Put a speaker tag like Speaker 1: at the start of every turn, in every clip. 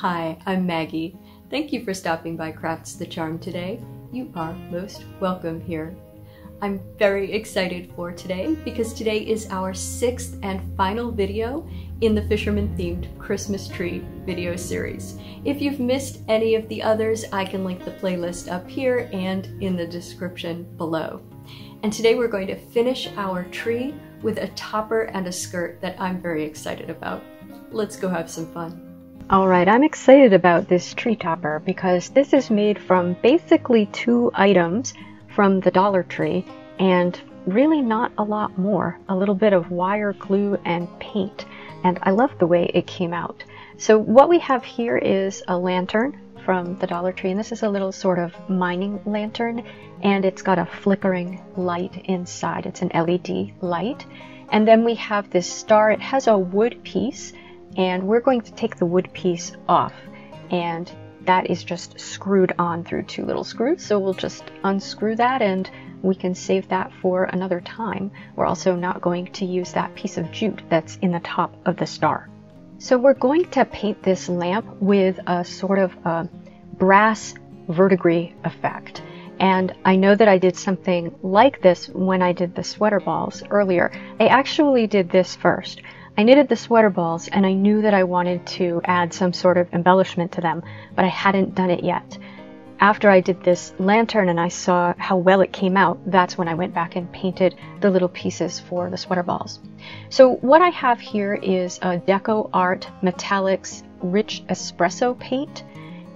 Speaker 1: Hi, I'm Maggie. Thank you for stopping by Crafts the Charm today. You are most welcome here. I'm very excited for today because today is our 6th and final video in the fisherman-themed Christmas tree video series. If you've missed any of the others, I can link the playlist up here and in the description below. And today we're going to finish our tree with a topper and a skirt that I'm very excited about. Let's go have some fun.
Speaker 2: Alright, I'm excited about this tree topper because this is made from basically 2 items from the Dollar Tree and really not a lot more. A little bit of wire glue and paint, and I love the way it came out. So what we have here is a lantern from the Dollar Tree, and this is a little sort of mining lantern, and it's got a flickering light inside. It's an LED light. And then we have this star. It has a wood piece, and we're going to take the wood piece off, and that is just screwed on through 2 little screws. So we'll just unscrew that and we can save that for another time. We're also not going to use that piece of jute that's in the top of the star. So we're going to paint this lamp with a sort of a brass verdigris effect. And I know that I did something like this when I did the sweater balls earlier. I actually did this first. I knitted the sweater balls and I knew that I wanted to add some sort of embellishment to them, but I hadn't done it yet. After I did this lantern and I saw how well it came out, that's when I went back and painted the little pieces for the sweater balls. So what I have here is a Decor Metallics Rich Espresso paint,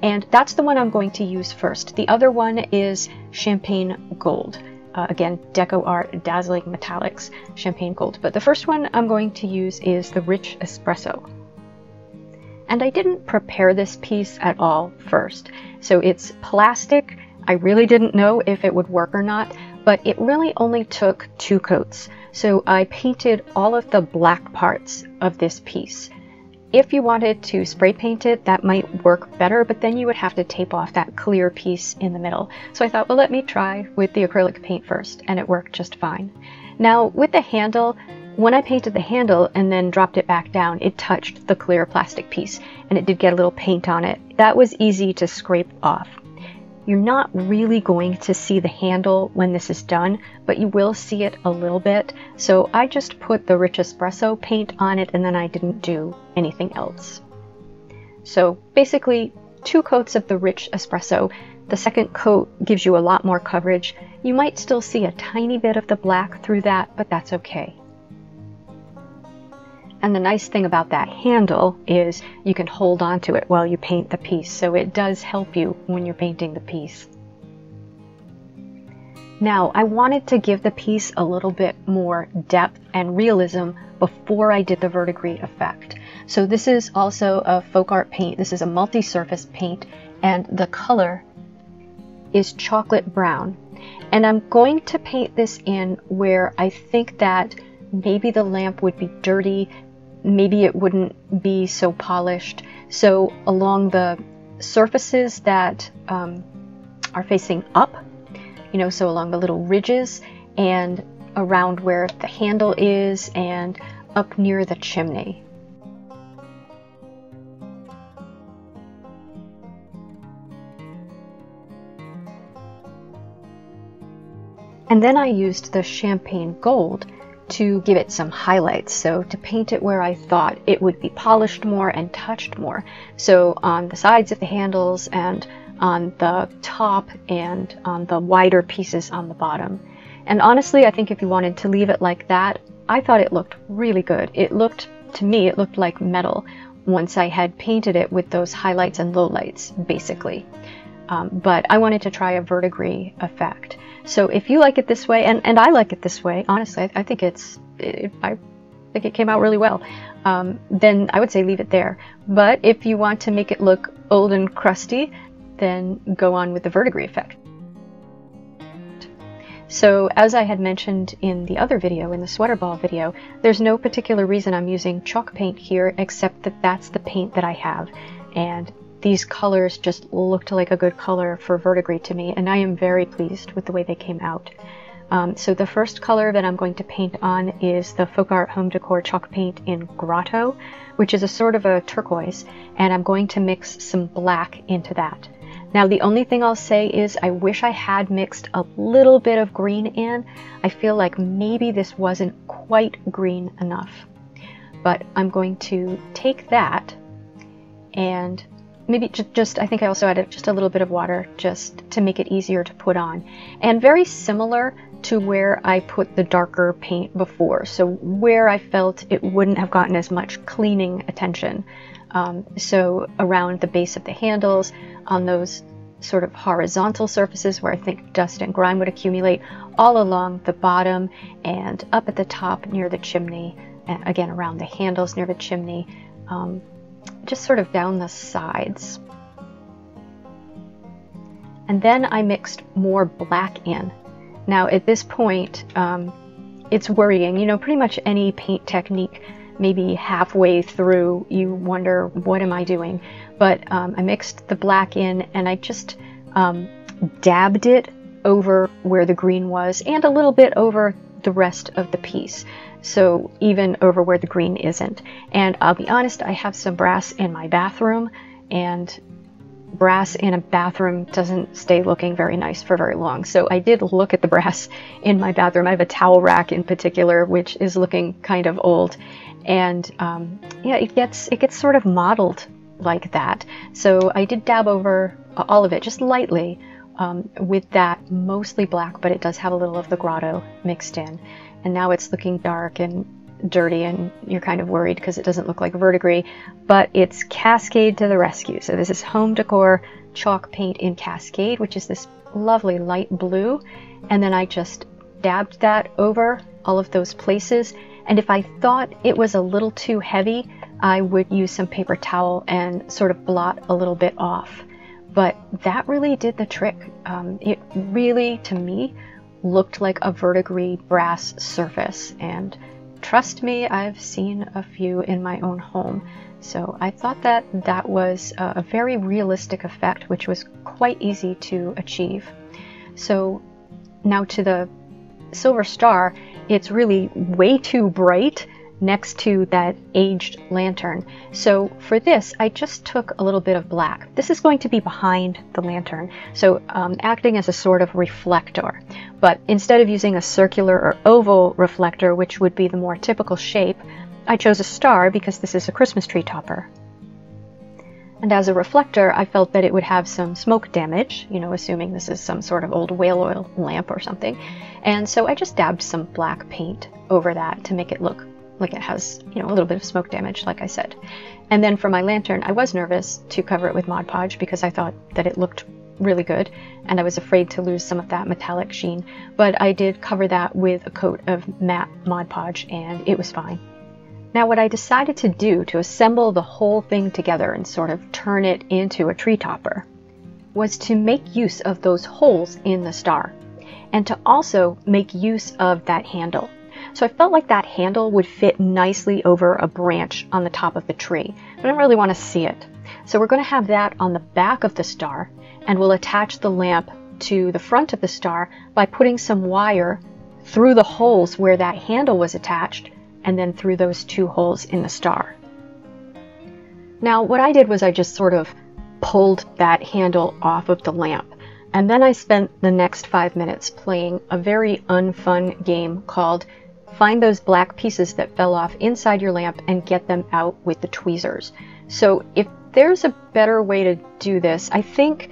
Speaker 2: and that's the one I'm going to use first. The other one is Champagne Gold. Again, Decor Dazzling Metallics Champagne Gold. But the first one I'm going to use is the Rich Espresso. And I didn't prepare this piece at all first. So it's plastic. I really didn't know if it would work or not, but it really only took 2 coats. So I painted all of the black parts of this piece. If you wanted to spray paint it, that might work better, but then you would have to tape off that clear piece in the middle. So I thought, well, let me try with the acrylic paint first, and it worked just fine. Now, with the handle, when I painted the handle and then dropped it back down, it touched the clear plastic piece, and it did get a little paint on it. That was easy to scrape off. You're not really going to see the handle when this is done, but you will see it a little bit. So I just put the Rich Espresso paint on it and then I didn't do anything else. So basically 2 coats of the Rich Espresso. The second coat gives you a lot more coverage. You might still see a tiny bit of the black through that, but that's okay. And the nice thing about that handle is you can hold on to it while you paint the piece, so it does help you when you're painting the piece. Now, I wanted to give the piece a little bit more depth and realism before I did the verdigris effect. So this is also a folk art paint. This is a multi-surface paint, and the color is chocolate brown. And I'm going to paint this in where I think that maybe the lamp would be dirty. Maybe it wouldn't be so polished. So along the surfaces that are facing up, so along the little ridges and around where the handle is and up near the chimney. And then I used the Champagne Gold to give it some highlights, so to paint it where I thought it would be polished more and touched more. So on the sides of the handles and on the top and on the wider pieces on the bottom. And honestly, I think if you wanted to leave it like that, I thought it looked really good. To me, it looked like metal once I had painted it with those highlights and lowlights, basically. But I wanted to try a verdigris effect. So if you like it this way, and I like it this way, honestly, I think it came out really well, then I would say leave it there. But if you want to make it look old and crusty, then go on with the verdigris effect. So as I had mentioned in the other video, in the sweater ball video, there's no particular reason I'm using chalk paint here except that that's the paint that I have. And these colors just looked like a good color for verdigris to me, and I am very pleased with the way they came out. So the first color that I'm going to paint on is the Folk Art Home Decor chalk paint in Grotto, which is a sort of a turquoise, and I'm going to mix some black into that. Now the only thing I'll say is I wish I had mixed a little bit of green in. I feel like maybe this wasn't quite green enough. But I'm going to take that and maybe just I think I also added just a little bit of water just to make it easier to put on. And very similar to where I put the darker paint before, so where I felt it wouldn't have gotten as much cleaning attention. So around the base of the handles, on those sort of horizontal surfaces where I think dust and grime would accumulate, all along the bottom and up at the top near the chimney, and again around the handles near the chimney, just sort of down the sides. And then I mixed more black in. Now at this point, it's worrying. You know, pretty much any paint technique, maybe halfway through, you wonder, what am I doing? But I mixed the black in and I just dabbed it over where the green was and a little bit over the rest of the piece. So even over where the green isn't. And I'll be honest, I have some brass in my bathroom, and brass in a bathroom doesn't stay looking very nice for very long. So I did look at the brass in my bathroom. I have a towel rack in particular, which is looking kind of old. And yeah, it gets sort of mottled like that. So I did dab over all of it, just lightly, with that mostly black, but it does have a little of the grotto mixed in. And now it's looking dark and dirty, and you're kind of worried because it doesn't look like Verdigris, but it's Cascade to the rescue. So this is Home Decor chalk paint in Cascade, which is this lovely light blue. And then I just dabbed that over all of those places. And if I thought it was a little too heavy, I would use some paper towel and sort of blot a little bit off. But that really did the trick. It really, to me, looked like a Verdigris brass surface, and trust me, I've seen a few in my own home. So I thought that that was a very realistic effect, which was quite easy to achieve. So now to the silver star, it's really way too bright next to that aged lantern. So for this, I just took a little bit of black. This is going to be behind the lantern, so acting as a sort of reflector. But instead of using a circular or oval reflector, which would be the more typical shape, I chose a star because this is a Christmas tree topper. And as a reflector, I felt that it would have some smoke damage, you know, assuming this is some sort of old whale oil lamp or something. And so I just dabbed some black paint over that to make it look like it has, you know, a little bit of smoke damage, like I said. And then for my lantern, I was nervous to cover it with Mod Podge because I thought that it looked really good, and I was afraid to lose some of that metallic sheen. But I did cover that with a coat of matte Mod Podge, and it was fine. Now what I decided to do to assemble the whole thing together and sort of turn it into a tree topper was to make use of those holes in the star, and to also make use of that handle. So I felt like that handle would fit nicely over a branch on the top of the tree, but I don't really want to see it. So we're going to have that on the back of the star, and we'll attach the lamp to the front of the star by putting some wire through the holes where that handle was attached, and then through those two holes in the star. Now what I did was I just sort of pulled that handle off of the lamp, and then I spent the next 5 minutes playing a very unfun game called Find Those Black Pieces That Fell Off Inside Your Lamp and Get Them Out with the Tweezers. So if there's a better way to do this, I think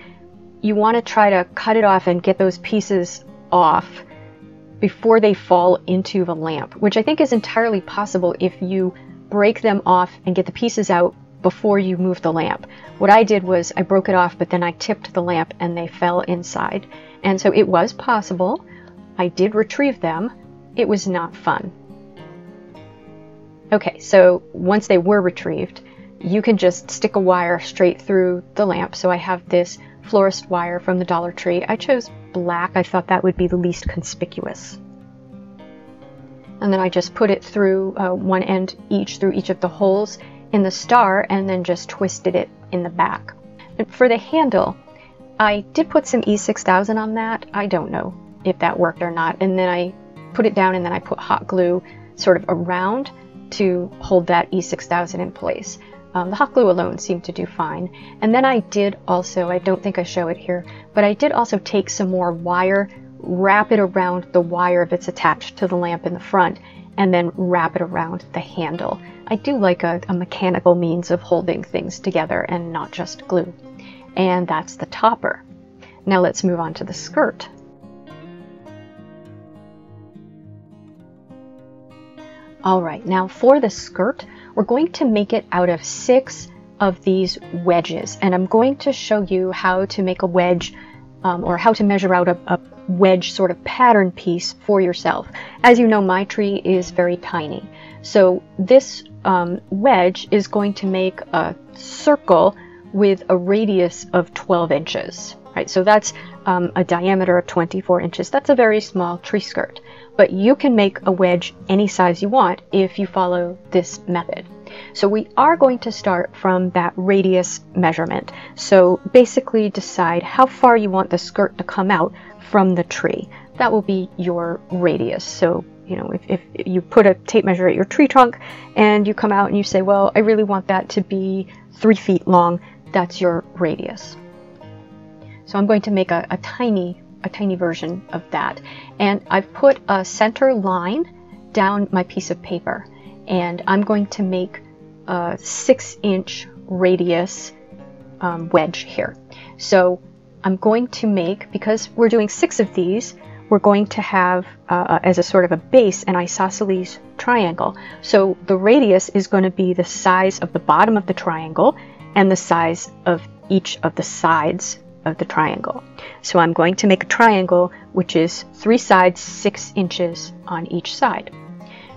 Speaker 2: you want to try to cut it off and get those pieces off before they fall into the lamp, which I think is entirely possible if you break them off and get the pieces out before you move the lamp. What I did was I broke it off, but then I tipped the lamp and they fell inside. And so it was possible. I did retrieve them. It was not fun. Okay, so once they were retrieved, you can just stick a wire straight through the lamp. So I have this florist wire from the Dollar Tree. I chose black. I thought that would be the least conspicuous. And then I just put it through one end each through each of the holes in the star, and then just twisted it in the back. And for the handle, I did put some E6000 on that. I don't know if that worked or not. And then I put it down and then I put hot glue sort of around to hold that E6000 in place. The hot glue alone seemed to do fine. And then I did also, I don't think I show it here, but I did also take some more wire, wrap it around the wire if it's attached to the lamp in the front, and then wrap it around the handle. I do like a mechanical means of holding things together and not just glue. And that's the topper. Now let's move on to the skirt. Alright, now for the skirt, we're going to make it out of 6 of these wedges, and I'm going to show you how to make a wedge or how to measure out a wedge sort of pattern piece for yourself. As you know, my tree is very tiny, so this wedge is going to make a circle with a radius of 12 inches. Right, so that's a diameter of 24 inches. That's a very small tree skirt. But you can make a wedge any size you want if you follow this method. So we are going to start from that radius measurement. So basically decide how far you want the skirt to come out from the tree. That will be your radius. So, you know, if you put a tape measure at your tree trunk and you come out and you say, well, I really want that to be 3 feet long, that's your radius. So I'm going to make a tiny version of that. And I've put a center line down my piece of paper. And I'm going to make a 6-inch radius wedge here. So I'm going to make, because we're doing 6 of these, we're going to have as a sort of a base an isosceles triangle. So the radius is going to be the size of the bottom of the triangle and the size of each of the sides of the triangle. So I'm going to make a triangle which is 3 sides 6 inches on each side.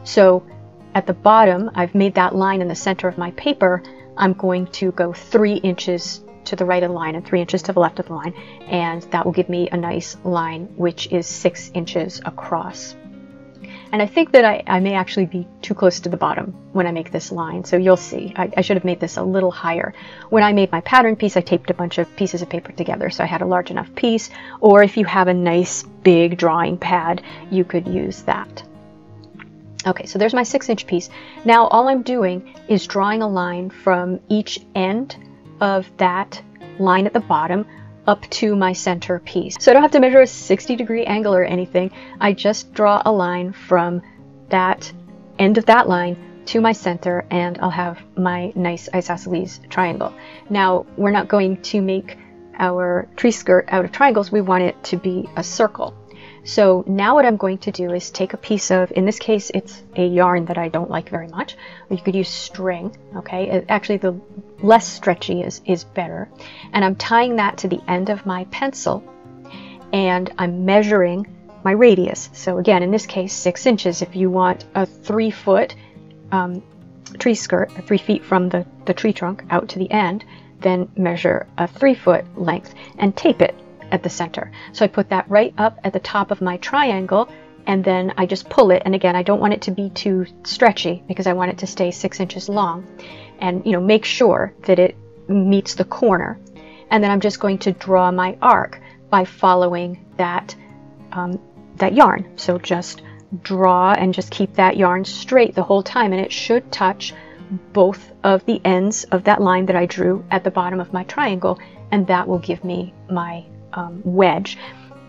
Speaker 2: So at the bottom, I've made that line in the center of my paper. I'm going to go 3 inches to the right of the line and 3 inches to the left of the line, and that will give me a nice line which is 6 inches across. And I think that I may actually be too close to the bottom when I make this line, so you'll see. I should have made this a little higher. When I made my pattern piece, I taped a bunch of pieces of paper together, so I had a large enough piece, or if you have a nice big drawing pad, you could use that. Okay, so there's my 6-inch piece. Now all I'm doing is drawing a line from each end of that line at the bottom up to my center piece. So I don't have to measure a 60-degree angle or anything. I just draw a line from that end of that line to my center, and I'll have my nice isosceles triangle. Now, we're not going to make our tree skirt out of triangles. We want it to be a circle. So now what I'm going to do is take a piece of, in this case, it's a yarn that I don't like very much. You could use string, okay? Actually, the less stretchy is better. And I'm tying that to the end of my pencil, and I'm measuring my radius. So again, in this case, 6 inches. If you want a 3-foot tree skirt, 3 feet from the tree trunk out to the end, then measure a 3-foot length and tape it at the center. So I put that right up at the top of my triangle, and then I just pull it. And again, I don't want it to be too stretchy because I want it to stay 6 inches long, and make sure that it meets the corner. And then I'm just going to draw my arc by following that that yarn. So just draw and just keep that yarn straight the whole time, and it should touch both of the ends of that line that I drew at the bottom of my triangle, and that will give me my wedge.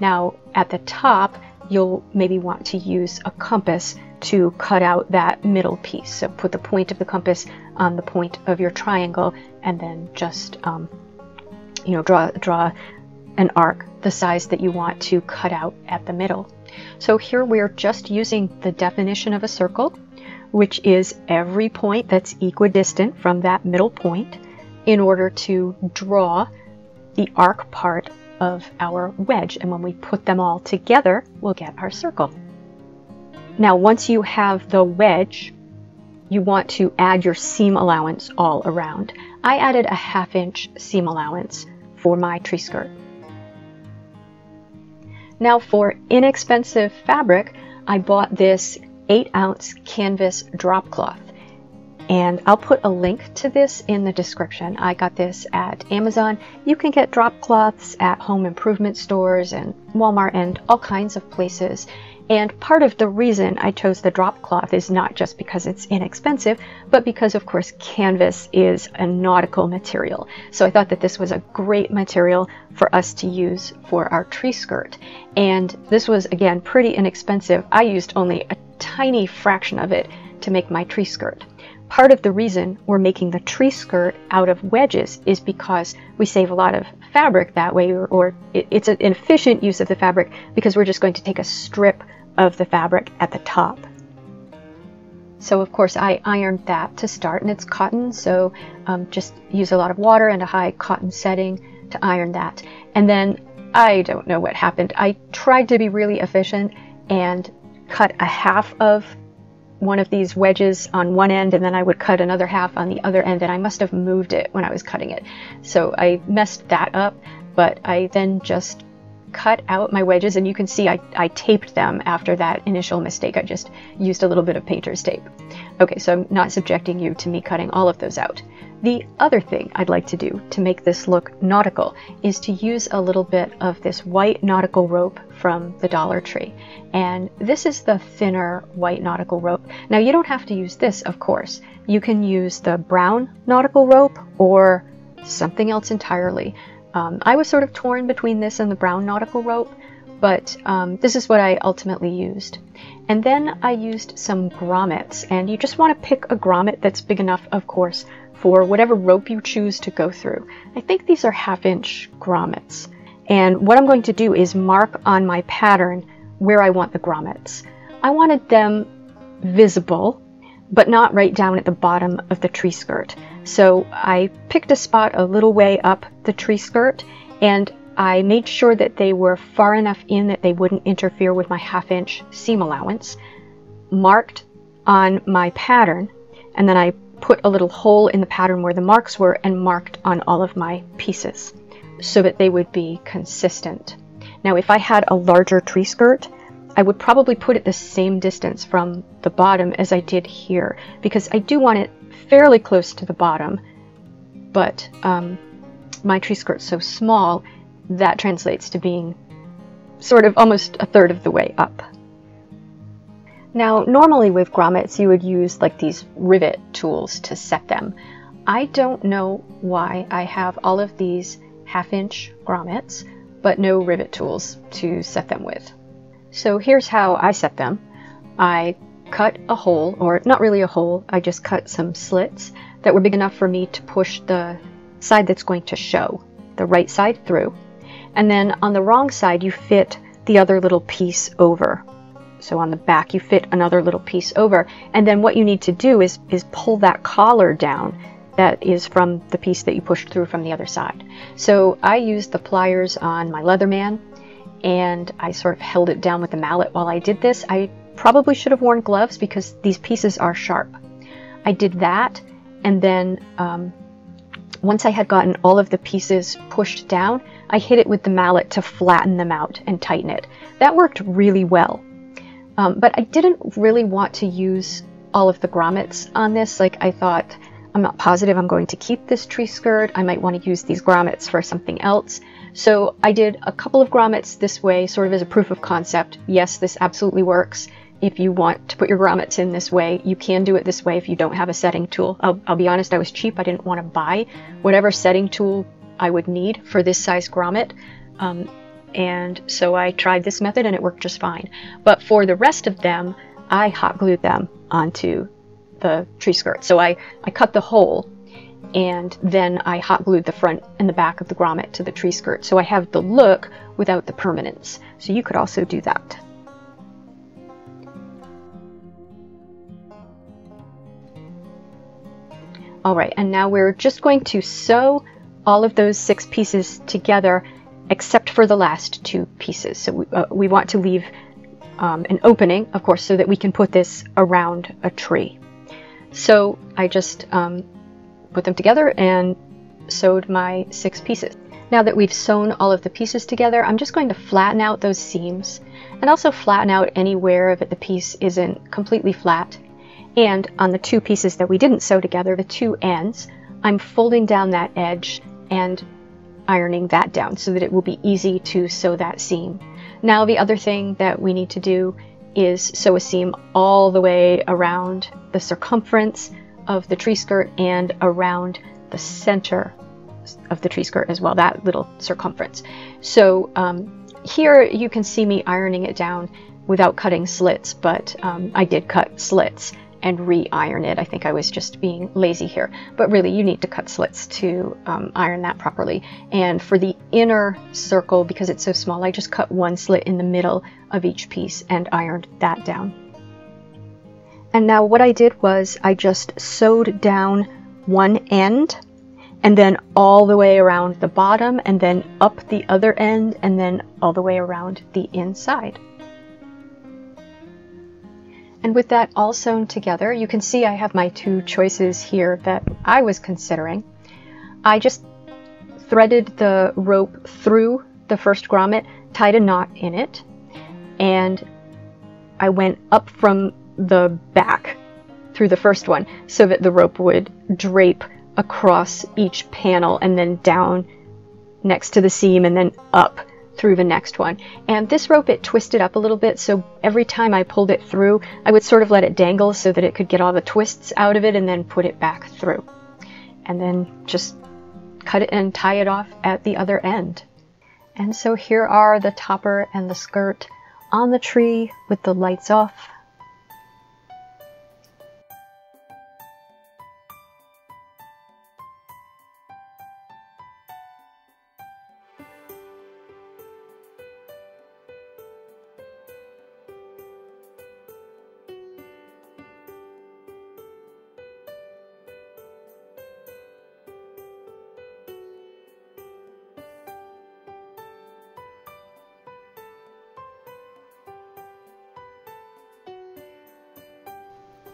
Speaker 2: Now at the top, you'll maybe want to use a compass to cut out that middle piece. So put the point of the compass on the point of your triangle, and then just draw an arc the size that you want to cut out at the middle. So here we're just using the definition of a circle, which is every point that's equidistant from that middle point, in order to draw the arc part of our wedge. And when we put them all together, we'll get our circle. Now, once you have the wedge, you want to add your seam allowance all around. I added a 1/2-inch seam allowance for my tree skirt. Now, for inexpensive fabric, I bought this 8-ounce canvas drop cloth. and I'll put a link to this in the description. I got this at Amazon. You can get drop cloths at home improvement stores and Walmart and all kinds of places. And part of the reason I chose the drop cloth is not just because it's inexpensive, but because, of course, canvas is a nautical material. So I thought that this was a great material for us to use for our tree skirt. And this was, again, pretty inexpensive. I used only a tiny fraction of it to make my tree skirt. Part of the reason we're making the tree skirt out of wedges is because we save a lot of fabric that way, or it's an efficient use of the fabric because we're just going to take a strip of the fabric at the top. So of course I ironed that to start, and it's cotton, so just use a lot of water and a high cotton setting to iron that. And then I don't know what happened. I tried to be really efficient and cut a half of one of these wedges on one end, and then I would cut another half on the other end, and I must have moved it when I was cutting it. So I messed that up, but I then just cut out my wedges, and you can see I taped them after that initial mistake. I just used a little bit of painter's tape. Okay, so I'm not subjecting you to me cutting all of those out. The other thing I'd like to do to make this look nautical is to use a little bit of this white nautical rope from the Dollar Tree. And this is the thinner white nautical rope. Now you don't have to use this, of course. You can use the brown nautical rope or something else entirely. I was sort of torn between this and the brown nautical rope, but this is what I ultimately used. And then I used some grommets, and you just want to pick a grommet that's big enough, of course, for whatever rope you choose to go through. I think these are 1/2-inch grommets. And what I'm going to do is mark on my pattern where I want the grommets. I wanted them visible, but not right down at the bottom of the tree skirt. So I picked a spot a little way up the tree skirt, and I made sure that they were far enough in that they wouldn't interfere with my 1/2-inch seam allowance, marked on my pattern, and then I put a little hole in the pattern where the marks were and marked on all of my pieces so that they would be consistent. Now, if I had a larger tree skirt, I would probably put it the same distance from the bottom as I did here, because I do want it fairly close to the bottom, but my tree skirt's so small that translates to being sort of almost 1/3 of the way up. Now, normally with grommets you would use like these rivet tools to set them. I don't know why I have all of these 1/2-inch grommets, but no rivet tools to set them with. So here's how I set them. I cut a hole, or not really a hole, I just cut some slits that were big enough for me to push the side that's going to show, the right side through. And then on the wrong side you fit the other little piece over. So on the back you fit another little piece over, and then what you need to do is pull that collar down that is from the piece that you pushed through from the other side. So I used the pliers on my Leatherman, and I sort of held it down with the mallet while I did this. I probably should have worn gloves because these pieces are sharp. I did that, and then once I had gotten all of the pieces pushed down, I hit it with the mallet to flatten them out and tighten it. That worked really well. But I didn't really want to use all of the grommets on this. Like, I thought, I'm not positive I'm going to keep this tree skirt. I might want to use these grommets for something else. So I did a couple of grommets this way, sort of as a proof of concept. Yes, this absolutely works. If you want to put your grommets in this way, you can do it this way if you don't have a setting tool. I'll be honest, I was cheap. I didn't want to buy whatever setting tool I would need for this size grommet. And so I tried this method and it worked just fine. But for the rest of them, I hot glued them onto the tree skirt. So I cut the hole, and then I hot glued the front and the back of the grommet to the tree skirt. So I have the look without the permanence. So you could also do that. Alright, and now we're just going to sew all of those 6 pieces together except for the last 2 pieces. So we want to leave an opening, of course, so that we can put this around a tree. So I just put them together and sewed my 6 pieces. Now that we've sewn all of the pieces together, I'm just going to flatten out those seams and also flatten out anywhere that the piece isn't completely flat. And on the two pieces that we didn't sew together, the two ends, I'm folding down that edge and ironing that down so that it will be easy to sew that seam. Now the other thing that we need to do is sew a seam all the way around the circumference of the tree skirt and around the center of the tree skirt as well, that little circumference. So here you can see me ironing it down without cutting slits, but I did cut slits and re-iron it. I think I was just being lazy here, but really you need to cut slits to iron that properly. And for the inner circle, because it's so small, I just cut one slit in the middle of each piece and ironed that down. And now what I did was I just sewed down one end and then all the way around the bottom and then up the other end and then all the way around the inside. And with that all sewn together, you can see I have my two choices here that I was considering. I just threaded the rope through the first grommet, tied a knot in it, and I went up from the back through the first one so that the rope would drape across each panel and then down next to the seam and then up through the next one. And this rope, it twisted up a little bit, so every time I pulled it through, I would sort of let it dangle so that it could get all the twists out of it and then put it back through. And then just cut it and tie it off at the other end. And so here are the topper and the skirt on the tree with the lights off.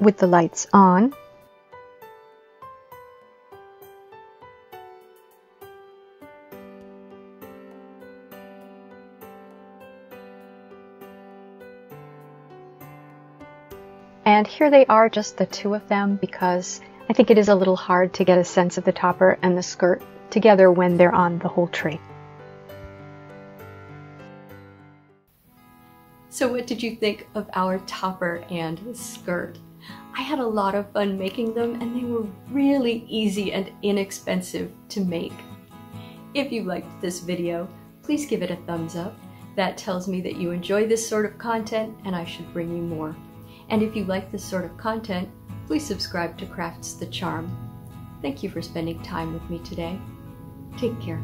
Speaker 2: With the lights on. And here they are, just the two of them, because I think it is a little hard to get a sense of the topper and the skirt together when they're on the whole tree.
Speaker 1: So what did you think of our topper and skirt? I had a lot of fun making them, and they were really easy and inexpensive to make. If you liked this video, please give it a thumbs up. That tells me that you enjoy this sort of content and I should bring you more. And if you like this sort of content, please subscribe to Crafts the Charm. Thank you for spending time with me today. Take care.